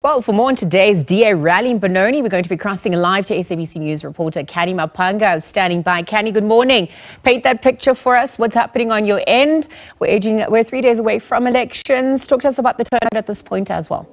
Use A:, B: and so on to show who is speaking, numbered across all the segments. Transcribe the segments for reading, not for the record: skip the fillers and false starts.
A: Well, for more on today's DA rally in Benoni, we're going to be crossing live to SABC News reporter Canny Maphanga, standing by. Canny, good morning. Paint that picture for us. What's happening on your end? We're 3 days away from elections. Talk to us about the turnout at this point as well.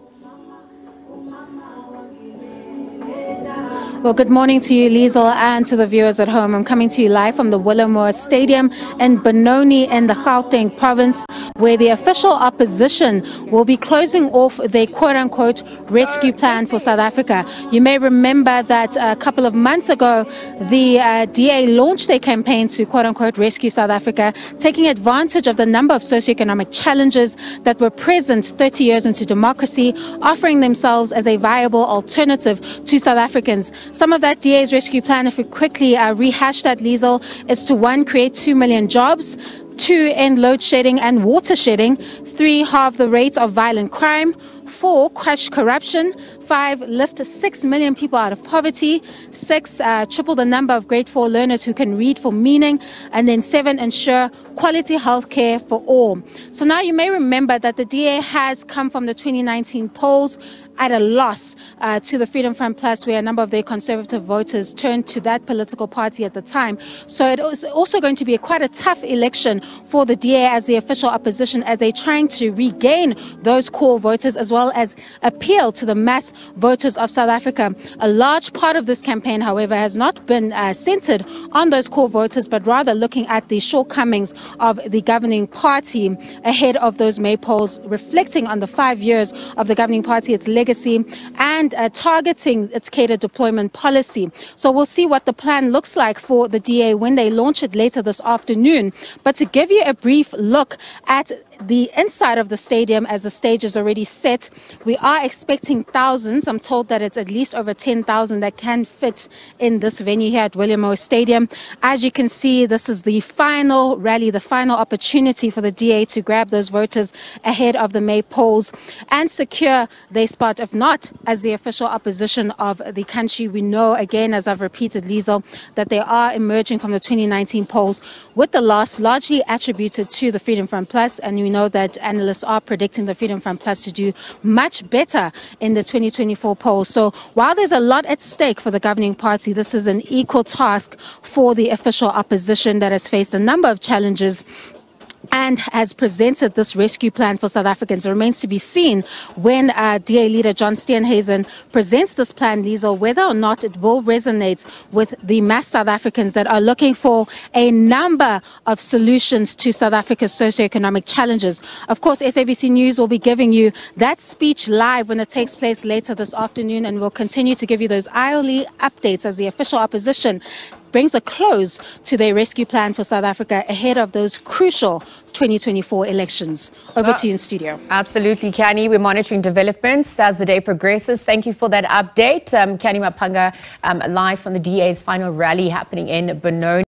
B: Well, good morning to you, Liesl, and to the viewers at home. I'm coming to you live from the Willowmore Stadium in Benoni in the Gauteng province, where the official opposition will be closing off their quote-unquote rescue plan for South Africa. You may remember that a couple of months ago, the DA launched their campaign to quote-unquote rescue South Africa, taking advantage of the number of socioeconomic challenges that were present 30 years into democracy, offering themselves as a viable alternative to South Africans. Some of that DA's rescue plan, if we quickly rehash that, Liesl, is to 1, create 2 million jobs, 2, end load shedding and water shedding, 3, halve the rate of violent crime, 4, crush corruption, 5, lift 6 million people out of poverty, 6, triple the number of grade 4 learners who can read for meaning, and then 7, ensure quality health care for all. So now you may remember that the DA has come from the 2019 polls at a loss to the Freedom Front Plus, where a number of their conservative voters turned to that political party at the time. So it was also going to be quite a tough election for the DA as the official opposition, as they're trying to regain those core voters as well as appeal to the mass voters of South Africa. A large part of this campaign, however, has not been centered on those core voters, but rather looking at the shortcomings of the governing party ahead of those May polls, reflecting on the 5 years of the governing party, its legacy, and targeting its cadre deployment policy. So we'll see what the plan looks like for the DA when they launch it later this afternoon. But to give you a brief look at the inside of the stadium, as the stage is already set, we are expecting thousands. I'm told that it's at least over 10,000 that can fit in this venue here at Willowmore Stadium. As you can see, this is the final rally, the final opportunity for the DA to grab those voters ahead of the May polls and secure their spot, if not as the official opposition of the country. We know, again, as I've repeated, Liesl, that they are emerging from the 2019 polls with the loss largely attributed to the Freedom Front Plus, and we know that analysts are predicting the Freedom Front Plus to do much better in the 2024 polls. So while there's a lot at stake for the governing party, this is an equal task for the official opposition that has faced a number of challenges and has presented this rescue plan for South Africans. It remains to be seen when DA leader John Steenhuisen presents this plan, Liesl, whether or not it will resonate with the mass South Africans that are looking for a number of solutions to South Africa's socioeconomic challenges. Of course, SABC News will be giving you that speech live when it takes place later this afternoon, and we'll continue to give you those hourly updates as the official opposition brings a close to their rescue plan for South Africa ahead of those crucial 2024 elections. Over to you in studio.
A: Absolutely, Canny. We're monitoring developments as the day progresses. Thank you for that update. Canny Maphanga, live from the DA's final rally happening in Benoni.